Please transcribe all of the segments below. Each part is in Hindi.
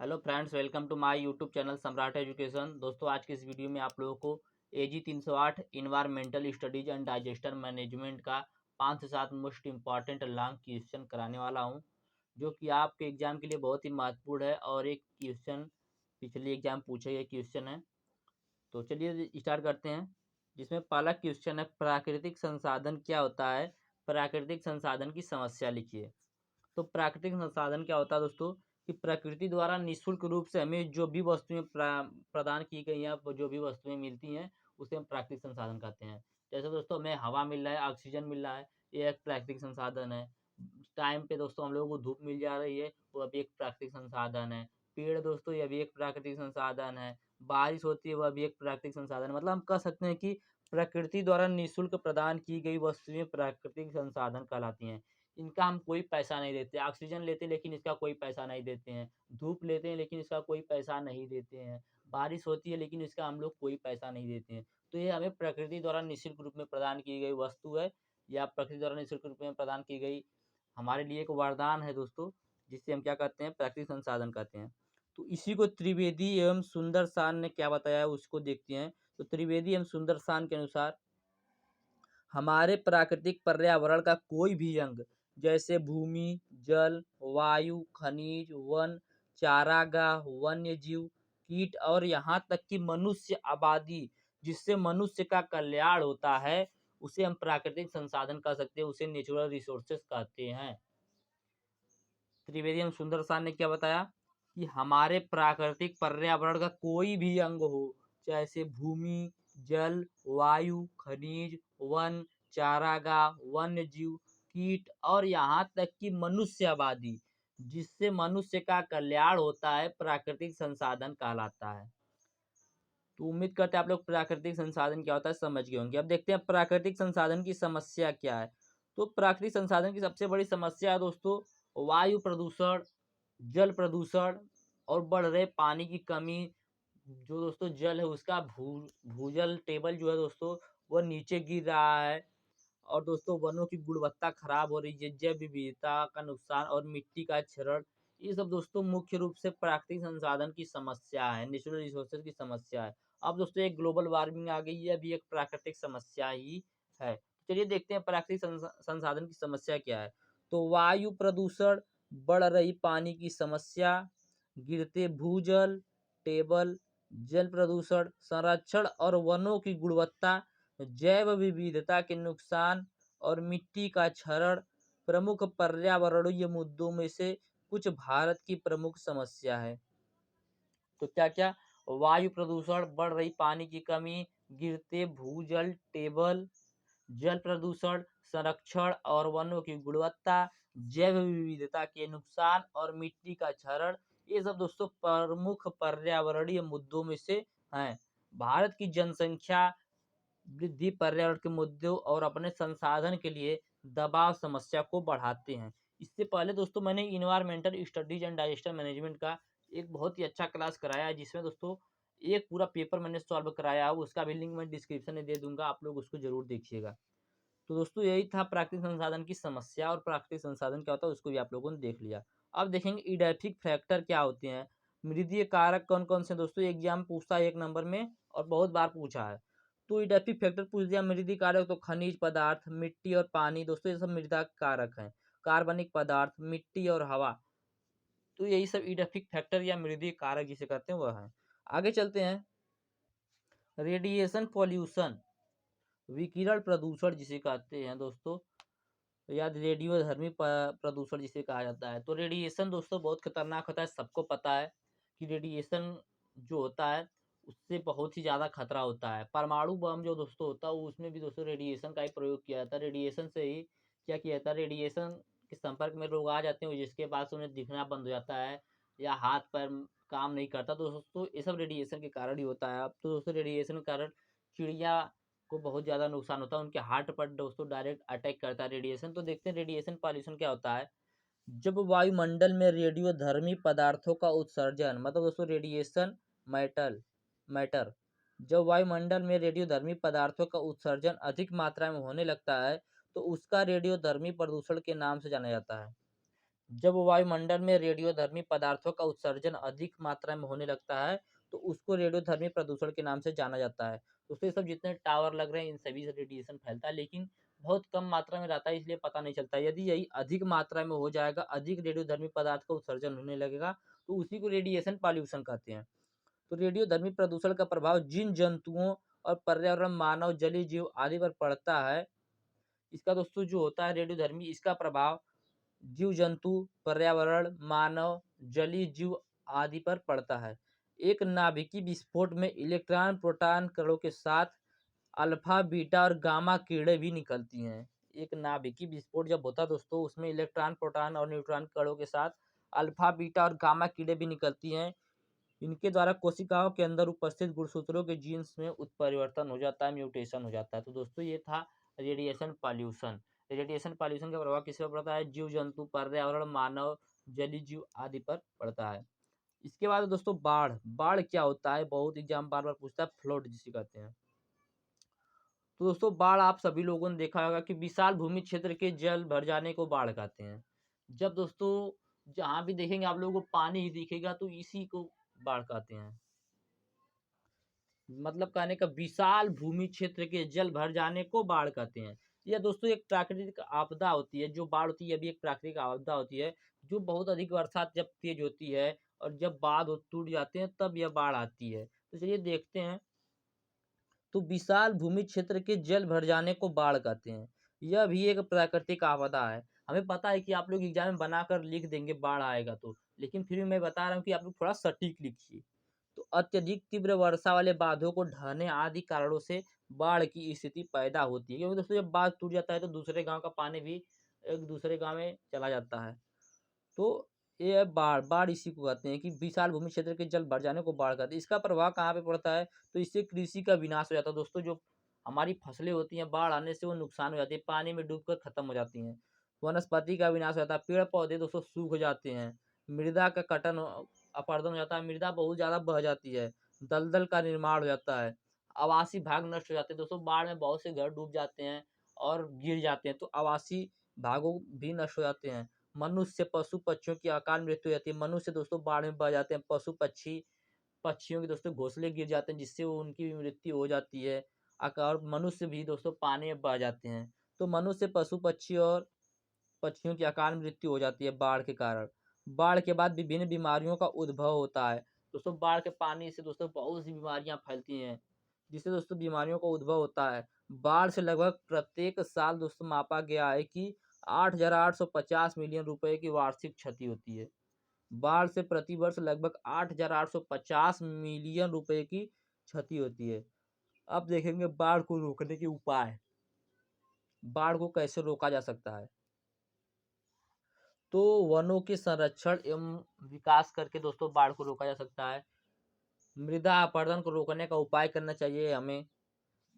Hello friends, welcome to my YouTube channel Samrat education. दोस्तों, आज की इस वीडियो में आप लोगों को AG 308 environmental studies and disaster management का 5 से 7 मोस्ट इम्पॉर्टेंट लॉन्ग क्वेश्चन कराने वाला हूं, जो कि आपके एग्जाम के लिए बहुत ही महत्वपूर्ण है। और एक क्वेश्चन पिछले एग्जाम पूछे गए क्वेश्चन है। तो चलिए स्टार्ट करते हैं। जिसमें पहला क्वेश्चन है, प्राकृतिक संसाधन क्या होता है? प्राकृतिक संसाधन की समस्या लिखिए। तो प्राकृतिक संसाधन क्या होता है दोस्तों? कि प्रकृति द्वारा निःशुल्क रूप से हमें जो भी वस्तुएं प्रदान की गई हैं, जो भी वस्तुएं मिलती हैं, उसे हम प्राकृतिक संसाधन कहते हैं। जैसे दोस्तों, हमें हवा मिल रहा है, ऑक्सीजन मिल रहा है, ये एक प्राकृतिक संसाधन है। टाइम पे दोस्तों हम लोगों को धूप मिल जा रही है, वो भी एक प्राकृतिक संसाधन है। पेड़ दोस्तों, यह भी एक प्राकृतिक संसाधन है। बारिश होती है, वह भी एक प्राकृतिक संसाधन है। मतलब हम कह सकते हैं कि प्रकृति द्वारा निःशुल्क प्रदान की गई वस्तुएं प्राकृतिक संसाधन कहलाती हैं। इनका हम कोई पैसा नहीं देते। ऑक्सीजन लेते हैं लेकिन इसका कोई पैसा नहीं देते हैं। धूप लेते हैं लेकिन इसका कोई पैसा नहीं देते हैं। बारिश होती है लेकिन इसका हम लोग कोई पैसा नहीं देते हैं। तो ये हमें प्रकृति द्वारा निःशुल्क रूप में प्रदान की गई वस्तु है, या प्रकृति द्वारा निःशुल्क रूप में प्रदान की गई हमारे लिए एक वरदान है दोस्तों, जिससे हम क्या कहते हैं? प्राकृतिक संसाधन कहते हैं। तो इसी को त्रिवेदी एवं सुंदरसान ने क्या बताया है, उसको देखते हैं। तो त्रिवेदी एवं सुंदरसान के अनुसार हमारे प्राकृतिक पर्यावरण का कोई भी अंग, जैसे भूमि, जल, वायु, खनिज, वन, चारागाह, वन्य जीव, कीट और यहाँ तक कि मनुष्य आबादी, जिससे मनुष्य का कल्याण होता है, उसे हम प्राकृतिक संसाधन कह सकते हैं, उसे नेचुरल रिसोर्सेस कहते हैं। त्रिवेदी एवं सुंदरसान ने क्या बताया कि हमारे प्राकृतिक पर्यावरण का कोई भी अंग हो, जैसे भूमि, जल, वायु, खनिज, वन, चारागाह, वन्य जीव, कीट और यहाँ तक कि मनुष्य आबादी, जिससे मनुष्य का कल्याण होता है, प्राकृतिक संसाधन कहलाता है। तो उम्मीद करते हैं आप लोग प्राकृतिक संसाधन क्या होता है समझ गए होंगे। अब देखते हैं प्राकृतिक संसाधन की समस्या क्या है। तो प्राकृतिक संसाधन की सबसे बड़ी समस्या है दोस्तों, वायु प्रदूषण, जल प्रदूषण और बढ़ रहे पानी की कमी। जो दोस्तों जल है, उसका भूजल टेबल जो है दोस्तों, वह नीचे गिर रहा है। और दोस्तों वनों की गुणवत्ता खराब हो रही है, जैव विविधता का नुकसान और मिट्टी का क्षरण, ये सब दोस्तों मुख्य रूप से प्राकृतिक संसाधन की समस्या है, नेचुरल रिसोर्सेज की समस्या है। अब दोस्तों एक ग्लोबल वार्मिंग आ गई है, अभी एक प्राकृतिक समस्या ही है। चलिए देखते हैं प्राकृतिक संसाधन की समस्या क्या है। तो वायु प्रदूषण, बढ़ रही पानी की समस्या, गिरते भूजल टेबल, जल प्रदूषण, संरक्षण और वनों की गुणवत्ता, जैव विविधता के नुकसान और मिट्टी का क्षरण प्रमुख पर्यावरणीय मुद्दों में से कुछ भारत की प्रमुख समस्या है। तो क्या क्या? वायु प्रदूषण, बढ़ रही पानी की कमी, गिरते भूजल टेबल, जल प्रदूषण, संरक्षण और वनों की गुणवत्ता, जैव विविधता के नुकसान और मिट्टी का क्षरण, ये सब दोस्तों प्रमुख पर्यावरणीय मुद्दों में से हैं। भारत की जनसंख्या वृद्धि पर्यावरण के मुद्दों और अपने संसाधन के लिए दबाव समस्या को बढ़ाते हैं। इससे पहले दोस्तों मैंने environmental studies and disaster management का एक बहुत ही अच्छा क्लास कराया है, जिसमें दोस्तों एक पूरा पेपर मैंने सॉल्व कराया है। उसका भी लिंक मैं डिस्क्रिप्शन में दे दूंगा, आप लोग उसको जरूर देखिएगा। तो दोस्तों यही था प्राकृतिक संसाधन की समस्या, और प्राकृतिक संसाधन क्या होता है उसको भी आप लोगों ने देख लिया। अब देखेंगे इडैफिक फैक्टर क्या होते हैं, मृदीय कारक कौन कौन से। दोस्तों एग्जाम पूछता है 1 नंबर में, और बहुत बार पूछा है। तो इडैफिक फैक्टर पूछ दिया, मृदीय कारक तो खनिज पदार्थ, मिट्टी और पानी, दोस्तों ये सब मृदा कारक हैं। कार्बनिक पदार्थ, मिट्टी और हवा, तो यही सब इडैफिक फैक्टर या मृदीय कारक जिसे कहते हैं वह है। आगे चलते हैं, रेडिएशन पॉल्यूशन, विकिरण प्रदूषण जिसे कहते हैं दोस्तों, या रेडियोधर्मी प्रदूषण जिसे कहा जाता है। तो रेडिएशन दोस्तों बहुत खतरनाक होता है, सबको पता है कि रेडिएशन जो होता है उससे बहुत ही ज़्यादा खतरा होता है। परमाणु बम जो दोस्तों होता है, उसमें भी दोस्तों रेडिएशन का ही प्रयोग किया जाता है। रेडिएशन से ही क्या किया जाता है, रेडिएशन के संपर्क में लोग आ जाते हैं, जिसके बाद से उन्हें दिखना बंद हो जाता है, या हाथ पैर काम नहीं करता। तो दोस्तों ये सब रेडिएशन के कारण ही होता है। अब तो दोस्तों रेडिएशन के कारण चिड़िया को बहुत ज़्यादा नुकसान होता है, उनके हार्ट पर दोस्तों डायरेक्ट अटैक करता है रेडिएशन। तो देखते हैं रेडिएशन पॉल्यूशन क्या होता है। जब वायुमंडल में रेडियोधर्मी पदार्थों का उत्सर्जन, मतलब दोस्तों रेडिएशन मैटर, जब वायुमंडल में रेडियोधर्मी पदार्थों का उत्सर्जन अधिक मात्रा में होने लगता है, तो उसका रेडियोधर्मी प्रदूषण के नाम से जाना जाता है। जब वायुमंडल में रेडियोधर्मी पदार्थों का उत्सर्जन अधिक मात्रा में होने लगता है तो उसको रेडियोधर्मी प्रदूषण के नाम से जाना जाता है। दोस्तों ये सब जितने टावर लग रहे हैं इन सभी से रेडिएशन फैलता है, लेकिन बहुत कम मात्रा में रहता है इसलिए पता नहीं चलता। यदि यही अधिक मात्रा में हो जाएगा, अधिक रेडियोधर्मी पदार्थ का उत्सर्जन होने लगेगा तो उसी को रेडिएशन पॉल्यूशन कहते हैं। तो रेडियोधर्मी प्रदूषण का प्रभाव जिन जंतुओं और पर्यावरण, मानव, जलीय जीव आदि पर पड़ता है, इसका दोस्तों जो होता है रेडियोधर्मी, इसका प्रभाव जीव जंतु, पर्यावरण, मानव, जलीय जीव आदि पर पड़ता है। एक नाभिकीय विस्फोट में इलेक्ट्रॉन प्रोटॉन कणों के साथ अल्फा, बीटा और गामा किरणें भी निकलती हैं। एक नाभिकीय विस्फोट जब होता है दोस्तों, उसमें इलेक्ट्रॉन, प्रोटॉन और न्यूट्रॉन कणों के साथ अल्फा, बीटा और गामा किरणें भी निकलती हैं। इनके द्वारा कोशिकाओं के अंदर उपस्थित गुणसूत्रों के जीन्स में उत्परिवर्तन हो जाता है, म्यूटेशन हो जाता है। तो दोस्तों ये था रेडिएशन पॉल्यूशन। रेडिएशन पॉल्यूशन का प्रभाव किस पर पड़ता है? जीव जंतु, पर्यावरण, मानव, जलीय जीव आदि पर पड़ता है। इसके बाद दोस्तों बाढ़। बाढ़ क्या होता है? बहुत एग्जाम बार बार पूछता है, फ्लड जिसे कहते हैं। तो दोस्तों बाढ़ आप सभी लोगों ने देखा होगा कि विशाल भूमि क्षेत्र के जल भर जाने को बाढ़ कहते हैं। जब दोस्तों जहां भी देखेंगे आप लोगों को पानी ही दिखेगा तो इसी को बाढ़ कहते हैं। मतलब कहने का विशाल भूमि क्षेत्र के जल भर जाने को बाढ़ कहते हैं। यह दोस्तों एक प्राकृतिक आपदा होती है। जो बाढ़ होती है यह भी एक प्राकृतिक आपदा होती है, जो बहुत अधिक बरसात जब तेज होती है और जब बांध टूट जाते हैं तब यह बाढ़ आती है। तो चलिए देखते हैं। तो विशाल भूमि क्षेत्र के जल भर जाने को बाढ़ कहते हैं। यह भी एक प्राकृतिक आपदा है। हमें पता है कि आप लोग एग्जाम में बनाकर लिख देंगे बाढ़ आएगा तो, लेकिन फिर भी मैं बता रहा हूँ कि आप लोग थोड़ा सटीक लिखिए। तो अत्यधिक तीव्र वर्षा वाले बांधों को ढहने आदि कारणों से बाढ़ की स्थिति पैदा होती है। क्योंकि दोस्तों जब बांध टूट जाता है तो दूसरे गांव का पानी भी एक दूसरे गांव में चला जाता है। तो ये है बाढ़। बाढ़ इसी को कहते हैं कि विशाल भूमि क्षेत्र के जल भर जाने को बाढ़ कहते हैं। इसका प्रभाव कहाँ पे पड़ता है? तो इससे कृषि का विनाश हो जाता है। दोस्तों जो हमारी फसलें होती हैं बाढ़ आने से वो नुकसान हो जाती है, पानी में डूबकर खत्म हो जाती हैं। वनस्पति का विनाश हो जाता है, पेड़ पौधे दोस्तों सूख जाते हैं, मृदा का कटन अपरदन हो जाता है, मृदा बहुत ज्यादा बह जाती है, दलदल का निर्माण हो जाता है, आवासीय भाग नष्ट हो जाते हैं। दोस्तों बाढ़ में बहुत से घर डूब जाते हैं और गिर जाते हैं, तो आवासीय भागों भी नष्ट हो जाते हैं। मनुष्य, पशु पक्षियों की अकाल मृत्यु हो जाती है। मनुष्य दोस्तों बाढ़ में बह जाते हैं, पशु पक्षी पक्षियों के दोस्तों घोंसले गिर जाते हैं जिससे वो उनकी भी मृत्यु हो जाती है। और मनुष्य भी दोस्तों पानी में बह जाते हैं। तो मनुष्य, पशु पक्षी और पक्षियों की अकाल मृत्यु हो जाती है बाढ़ के कारण। बाढ़ के बाद विभिन्न बीमारियों का उद्भव होता है। दोस्तों बाढ़ के पानी से दोस्तों बहुत सी बीमारियां फैलती हैं, जिससे दोस्तों बीमारियों का उद्भव होता है। बाढ़ से लगभग प्रत्येक साल दोस्तों मापा गया है कि 8,850 मिलियन रुपए की वार्षिक क्षति होती है। बाढ़ से प्रतिवर्ष लगभग 8,850 मिलियन रुपए की क्षति होती है। अब देखेंगे बाढ़ को रोकने के उपाय। बाढ़ को कैसे रोका जा सकता है? तो वनों के संरक्षण एवं विकास करके दोस्तों बाढ़ को रोका जा सकता है। मृदा अपरदन को रोकने का उपाय करना चाहिए हमें।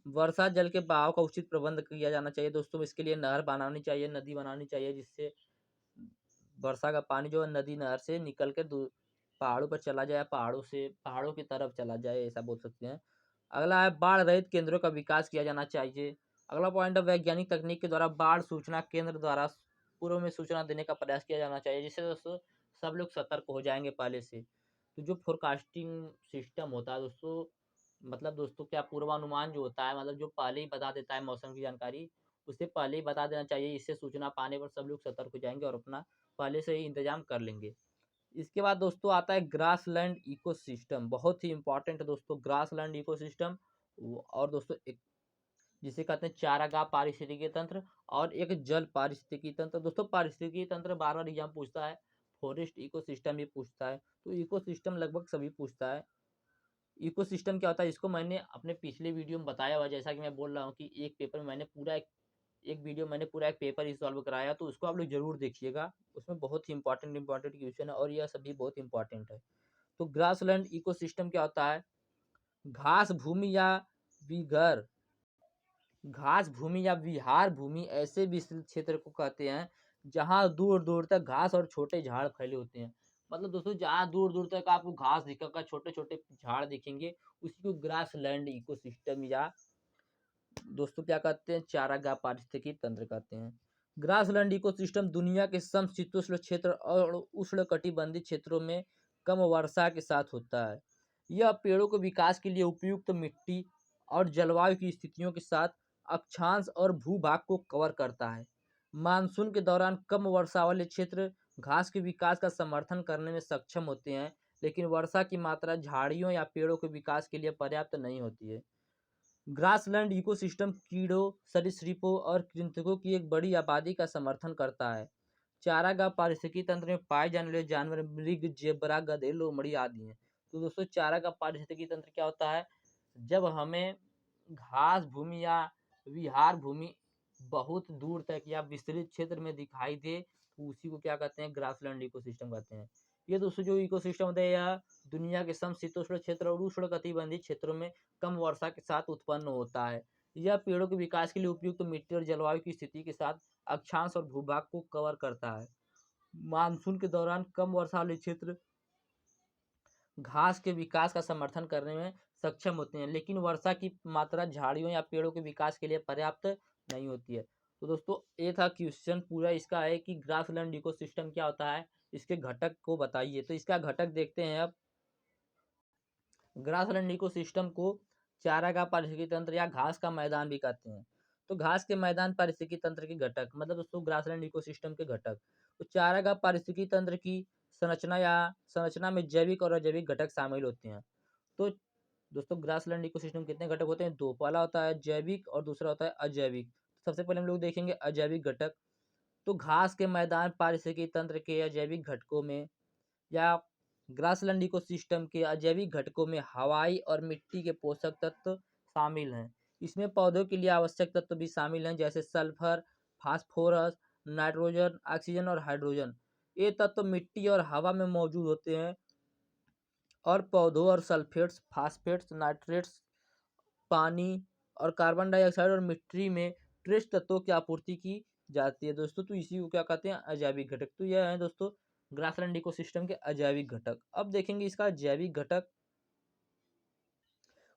वर्षा जल के बहाव का उचित प्रबंध किया जाना चाहिए। दोस्तों इसके लिए नहर बनानी चाहिए, नदी बनानी चाहिए, जिससे वर्षा का पानी जो है नदी नहर से निकल के पहाड़ों पर चला जाए, पहाड़ों की तरफ चला जाए, ऐसा बोल सकते हैं। अगला है बाढ़ रहित केंद्रों का विकास किया जाना चाहिए। अगला पॉइंट है वैज्ञानिक तकनीक के द्वारा बाढ़ सूचना केंद्र द्वारा पूर्व में सूचना देने का प्रयास किया जाना चाहिए, जिससे दोस्तों सब लोग सतर्क हो जाएंगे पहले से। तो जो फोरकास्टिंग सिस्टम होता है दोस्तों, मतलब दोस्तों क्या पूर्वानुमान जो होता है, मतलब जो पहले ही बता देता है मौसम की जानकारी, उसे पहले ही बता देना चाहिए। इससे सूचना पाने पर सब लोग सतर्क हो जाएंगे और अपना पहले से ही इंतजाम कर लेंगे। इसके बाद दोस्तों आता है ग्रासलैंड इकोसिस्टम। बहुत ही इंपॉर्टेंट है दोस्तों ग्रासलैंड इकोसिस्टम। और दोस्तों एक जिसे कहते हैं चारागाह पारिस्थितिकी तंत्र, और एक जल पारिस्थितिकी तंत्र। दोस्तों पारिस्थितिकी तंत्र बार बार एग्जाम पूछता है, फॉरेस्ट इकोसिस्टम भी पूछता है, तो इकोसिस्टम लगभग सभी पूछता है। इकोसिस्टम क्या होता है इसको मैंने अपने पिछले वीडियो में बताया हुआ, जैसा कि मैं बोल रहा हूँ कि एक पेपर में मैंने पूरा एक वीडियो मैंने पूरा एक पेपर ही सॉल्व कराया, तो उसको आप लोग जरूर देखिएगा। उसमें बहुत ही इंपॉर्टेंट क्वेश्चन है और यह सभी बहुत इंपॉर्टेंट है। तो ग्रासलैंड इकोसिस्टम क्या होता है? घास भूमि या विगर घास भूमि या विहार भूमि ऐसे विस्तृत क्षेत्र को कहते हैं जहां दूर दूर तक घास और छोटे झाड़ फैले होते हैं। मतलब दोस्तों जहां दूर दूर तक आपको घास दिखेगा, छोटे छोटे झाड़ दिखेंगे, उसी को ग्रास लैंड इकोसिस्टम या दोस्तों क्या कहते हैं चारागाह पारिस्थितिकी तंत्र कहते हैं। ग्रासलैंड इकोसिस्टम दुनिया के समशीतोष्ण क्षेत्र और उष्णकटिबंधीय क्षेत्रों में कम वर्षा के साथ होता है। यह पेड़ों के विकास के लिए उपयुक्त मिट्टी और जलवायु की स्थितियों के साथ अक्षांश और भूभाग को कवर करता है। मानसून के दौरान कम वर्षा वाले क्षेत्र घास के विकास का समर्थन करने में सक्षम होते हैं, लेकिन वर्षा की मात्रा झाड़ियों या पेड़ों के विकास के लिए पर्याप्त नहीं होती है। ग्रासलैंड इकोसिस्टम कीड़ों, सरीसृपों और कृंतकों की एक बड़ी आबादी का समर्थन करता है। चारागाह पारिस्थितिकी तंत्र में पाए जाने वाले जानवर मृग, जेबरा, गधे, लोमड़ी आदि हैं। तो दोस्तों चारागाह पारिस्थितिकी तंत्र क्या होता है? जब हमें घास भूमि या विहार भूमि बहुत दूर तक या विस्तृत क्षेत्र में दिखाई दे, तो उसी को क्या कहते हैं? ग्रासलैंड इकोसिस्टम कहते हैं। ये दोस्तों जो इकोसिस्टम होता है यह दुनिया के समशीतोष्ण क्षेत्र और उष्णकटिबंधीय क्षेत्रों में कम वर्षा के साथ उत्पन्न होता है। यह पेड़ों के विकास के लिए उपयुक्त मिट्टी और जलवायु की स्थिति के साथ अक्षांश और भूभाग को कवर करता है। मानसून के दौरान कम वर्षा वाले क्षेत्र घास के विकास का समर्थन करने में सक्षम होते हैं, लेकिन वर्षा की मात्रा झाड़ियों या पेड़ों के विकास के लिए पर्याप्त नहीं होती है। तो दोस्तों ये था क्वेश्चन पूरा इसका है कि ग्रासलैंड इकोसिस्टम क्या होता है, इसके घटक को बताइए। तो इसका घटक देखते हैं अब। ग्रासलैंड इकोसिस्टम को चारागाह पारिस्थितिकी तंत्र या घास का मैदान भी कहते हैं। तो घास के मैदान पारिस्थितिकी तंत्र के घटक मतलब दोस्तों ग्रासलैंड इकोसिस्टम के घटक। तो चारागाह पारिस्थितिकी तंत्र की संरचना में जैविक और अजैविक घटक शामिल होते हैं। तो दोस्तों ग्रासलैंड इकोसिस्टम कितने घटक होते हैं? दो। पहला होता है जैविक और दूसरा होता है अजैविक। सबसे पहले हम लोग देखेंगे अजैविक घटक। तो घास के मैदान पारिस्थितिकी तंत्र के अजैविक घटकों में या ग्रासलैंड इकोसिस्टम के अजैविक घटकों में हवाई और मिट्टी के पोषक तत्व शामिल हैं। इसमें पौधों के लिए आवश्यक तत्व भी शामिल हैं, जैसे सल्फर, फास्फोरस, नाइट्रोजन, ऑक्सीजन और हाइड्रोजन। ये तत्व मिट्टी और हवा में मौजूद होते हैं और पौधों और सल्फेट्स, फास्फेट्स, नाइट्रेट्स, पानी और कार्बन डाइऑक्साइड और मिट्टी में ट्रेस तत्वों की आपूर्ति की जाती है दोस्तों। तो इसी को क्या कहते हैं? अजैविक घटक। तो यह है दोस्तों ग्रासलैंड इकोसिस्टम के अजैविक घटक। अब देखेंगे इसका जैविक घटक।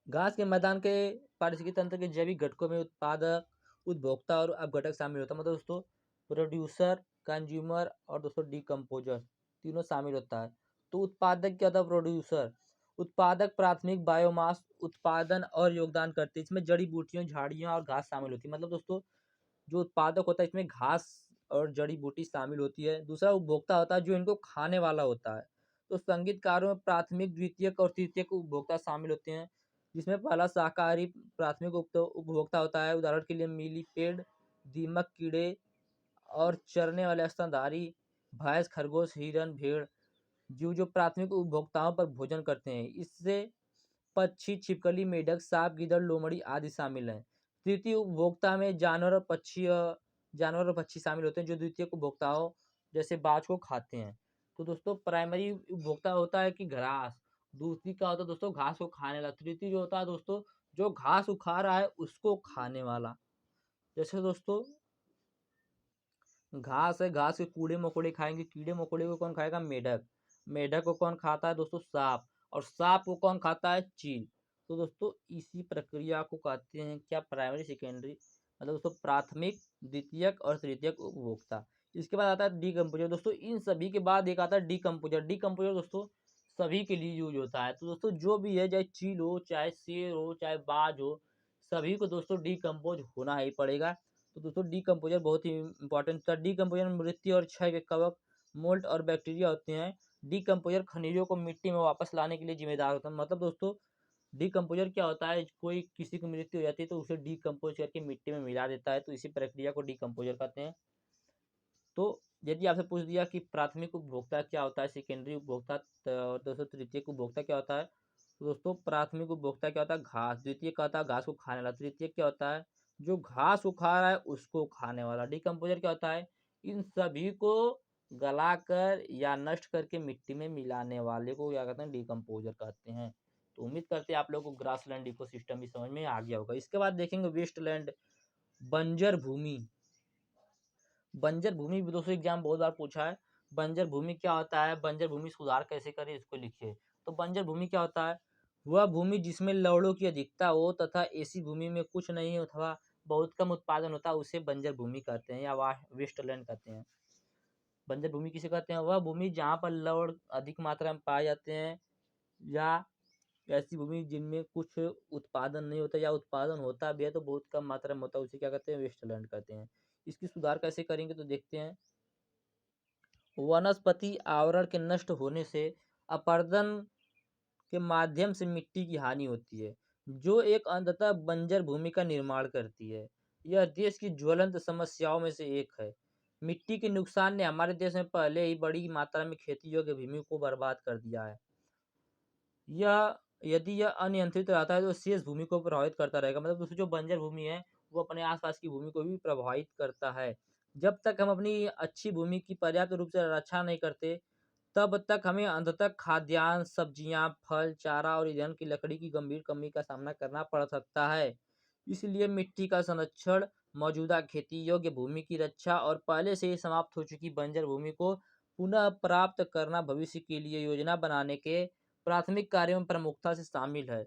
घास के मैदान के पारिस्थितिकी तंत्र के जैविक घटकों में उत्पादक, उपभोक्ता और अपघटक शामिल होता है। मतलब दोस्तों प्रोड्यूसर, कंज्यूमर और दोस्तों डिकम्पोजर तीनों शामिल होता है। तो उत्पादक क्या होता है? प्रोड्यूसर। उत्पादक प्राथमिक बायोमास उत्पादन और योगदान करते हैं। इसमें जड़ी बूटियों, झाड़ियाँ और घास शामिल होती है। मतलब दोस्तों जो उत्पादक होता है इसमें घास और जड़ी बूटी शामिल होती है। दूसरा उपभोक्ता होता है जो इनको खाने वाला होता है। तो संगीतकारों में प्राथमिक, द्वितीयक और तृतीयक उपभोक्ता शामिल होते हैं, जिसमें पहला शाकाहारी प्राथमिक उपभोक्ता होता है। उदाहरण के लिए मिलीपेड, दीमक कीड़े और चरने वाले स्तनधारी, भैंस, खरगोश, हिरन, भेड़ जो प्राथमिक उपभोक्ताओं पर भोजन करते हैं। इससे पक्षी, छिपकली, मेढक, सांप, गीदड़, लोमड़ी आदि शामिल हैं। तृतीय उपभोक्ता में जानवर और पक्षी शामिल होते हैं जो द्वितीय उपभोक्ताओं जैसे बाज को खाते हैं। तो दोस्तों प्राइमरी उपभोक्ता होता है कि घास। दूसरी का होता है दोस्तों घास को खाने वाला। तृतीय जो होता है दोस्तों जो घास को खा रहा है उसको खाने वाला। जैसे दोस्तों घास है, घास के कूड़े मकोड़े खाएंगे। कीड़े मकोड़े को कौन खाएगा? मेढक। मेढक को कौन खाता है दोस्तों? सांप। और सांप को कौन खाता है? चील। तो दोस्तों इसी प्रक्रिया को कहते हैं क्या? Primary, secondary. मतलब दोस्तों प्राथमिक, द्वितीयक और तृतीयक उपभोक्ता। इसके बाद आता है डीकम्पोजर। दोस्तों इन सभी के बाद एक आता है डीकम्पोजर। डीकम्पोजर दोस्तों सभी के लिए यूज होता है। तो दोस्तों जो भी है, चाहे चील हो, चाहे शेर हो, चाहे बाज हो, सभी को दोस्तों डीकम्पोज होना ही पड़ेगा। तो दोस्तों डीकम्पोजर बहुत ही इंपॉर्टेंट था। डीकम्पोजर में मृत्यु और क्षय के कवक, मोल्ट और बैक्टीरिया होते हैं। डीकम्पोजर खनिजों को मिट्टी में वापस लाने के लिए जिम्मेदार होता है। मतलब दोस्तों डीकम्पोजर क्या होता है? कोई किसी की मृत्यु हो जाती है तो उसे डीकम्पोज करके मिट्टी में मिला देता है। तो इसी प्रक्रिया को डीकम्पोजर कहते हैं। तो यदि आपसे पूछ दिया कि प्राथमिक उपभोक्ता क्या होता है, सेकेंडरी उपभोक्ता और दोस्तों तृतीयक उपभोक्ता क्या होता है, तो दोस्तों प्राथमिक उपभोक्ता क्या होता है? घास। द्वितीय क्या होता है? घास को खाने वाला। तृतीय क्या होता है? जो घास को खा रहा है उसको खाने वाला। डिकम्पोजर क्या होता है? इन सभी को गलाकर या नष्ट करके मिट्टी में मिलाने वाले को क्या कहते हैं? डिकम्पोजर कहते हैं। तो उम्मीद करते हैं आप लोगों को ग्रासलैंड इकोसिस्टम भी समझ में आ गया होगा। इसके बाद देखेंगे वेस्टलैंड, बंजर भूमि। बंजर भूमि भी दोस्तों एग्जाम बहुत बार पूछा है। बंजर भूमि क्या होता है? बंजर भूमि सुधार कैसे करें इसको लिखिए। तो बंजर भूमि क्या होता है? वह भूमि जिसमें लवणों की अधिकता हो तथा ऐसी भूमि में कुछ नहीं अथवा बहुत कम उत्पादन होता है उसे बंजर भूमि कहते हैं या वेस्टलैंड कहते हैं। बंजर भूमि किसे कहते हैं? वह भूमि जहाँ पर लवण अधिक मात्रा में पाए जाते हैं या ऐसी भूमि जिनमें कुछ उत्पादन नहीं होता या उत्पादन होता भी है तो बहुत कम मात्रा में होता है, उसे क्या कहते हैं? वेस्टलैंड कहते हैं। इसकी सुधार कैसे करेंगे तो देखते हैं। वनस्पति आवरण के नष्ट होने से अपरदन के माध्यम से मिट्टी की हानि होती है, जो एक अंततः बंजर भूमि का निर्माण करती है। यह देश की ज्वलंत समस्याओं में से एक है। मिट्टी के नुकसान ने हमारे देश में पहले ही बड़ी मात्रा में खेती योग्य भूमि को बर्बाद कर दिया है। यदि यह अनियंत्रित रहता है तो शेष भूमि को प्रभावित करता रहेगा। मतलब दोस्तों जो बंजर भूमि है वो अपने आसपास की भूमि को भी प्रभावित करता है। जब तक हम अपनी अच्छी भूमि की पर्याप्त रूप से रक्षा नहीं करते तब तक हमें अंततः खाद्यान्न, सब्जियां, फल, चारा और ईंधन की लकड़ी की गंभीर कमी का सामना करना पड़ सकता है। इसलिए मिट्टी का संरक्षण, मौजूदा खेती योग्य भूमि की रक्षा और पहले से ही समाप्त हो चुकी बंजर भूमि को पुनः प्राप्त करना भविष्य के लिए योजना बनाने के प्राथमिक कार्यों में प्रमुखता से शामिल है।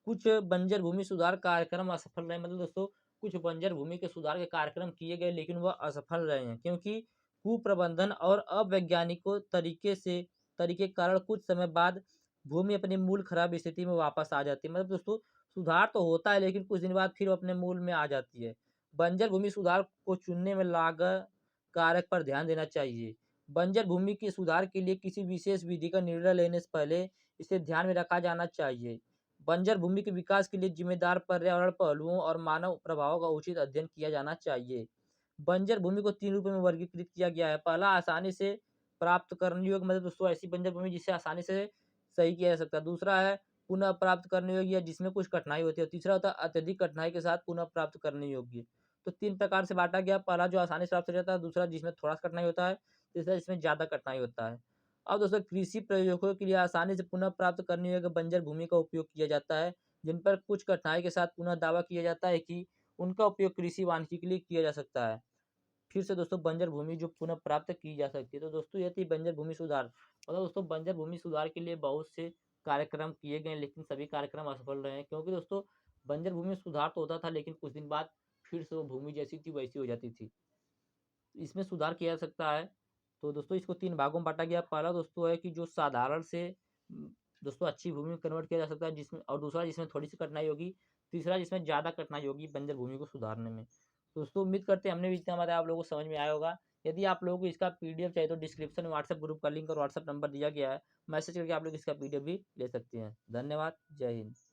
कुछ बंजर भूमि सुधार कार्यक्रम असफल रहे। मतलब दोस्तों कुछ बंजर भूमि के सुधार के कार्यक्रम किए गए लेकिन वह असफल रहे हैं, क्योंकि कुप्रबंधन और अवैज्ञानिकों तरीके के कारण कुछ समय बाद भूमि अपनी मूल खराब स्थिति में वापस आ जाती है। मतलब दोस्तों सुधार तो होता है लेकिन कुछ दिन बाद फिर अपने मूल में आ जाती है। बंजर भूमि सुधार को चुनने में लागत कारक पर ध्यान देना चाहिए। बंजर भूमि के सुधार के लिए किसी विशेष विधि का निर्णय लेने से पहले इसे ध्यान में रखा जाना चाहिए। बंजर भूमि के विकास के लिए जिम्मेदार पर्यावरण पहलुओं और मानव प्रभावों का उचित अध्ययन किया जाना चाहिए। बंजर भूमि को 3 रूपों में वर्गीकृत किया गया है। पहला आसानी से प्राप्त करने योग्य, मतलब दोस्तों ऐसी बंजर भूमि जिसे आसानी से सही किया जा सकता है। दूसरा है पुनः प्राप्त करने योग्य या जिसमें कुछ कठिनाई होती है। तीसरा होता है अत्यधिक कठिनाई के साथ पुनः प्राप्त करने योग्य। तो 3 प्रकार से बाँटा गया। पहला जो आसानी से प्राप्त हो जाता है, दूसरा जिसमें थोड़ा-सा कठिनाई होता है, तीसरा जिसमें ज़्यादा कठिनाई होता है। अब दोस्तों कृषि प्रयोगों के लिए आसानी से पुनः प्राप्त करने योग्य बंजर भूमि का उपयोग किया जाता है, जिन पर कुछ कठिनाई के साथ पुनः दावा किया जाता है कि उनका उपयोग कृषि वानिकी के लिए किया जा सकता है। फिर से दोस्तों बंजर भूमि जो पुनः प्राप्त की जा सकती है। तो दोस्तों ये थी बंजर भूमि सुधार। मतलब दोस्तों बंजर भूमि सुधार के लिए बहुत से कार्यक्रम किए गए लेकिन सभी कार्यक्रम असफल रहे हैं, क्योंकि दोस्तों बंजर भूमि में सुधार तो होता था लेकिन कुछ दिन बाद फिर से वो भूमि जैसी थी वैसी हो जाती थी। इसमें सुधार किया जा सकता है। तो दोस्तों इसको 3 भागों में बाँटा गया। पहला दोस्तों है कि जो साधारण से दोस्तों अच्छी भूमि में कन्वर्ट किया जा सकता है, जिसमें और दूसरा जिसमें थोड़ी-सी कठिनाई होगी, तीसरा जिसमें ज़्यादा कठिनाई होगी बंजर भूमि को सुधारने में। दोस्तों उम्मीद करते हैं हमने भी जितना बताया आप लोगों को समझ में आया होगा। यदि आप लोगों को इसका पीडीएफ चाहिए तो डिस्क्रिप्शन में व्हाट्सएप ग्रुप का लिंक और व्हाट्सएप नंबर दिया गया है। मैसेज करके आप लोग इसका पीडीएफ भी ले सकते हैं। धन्यवाद। जय हिंद।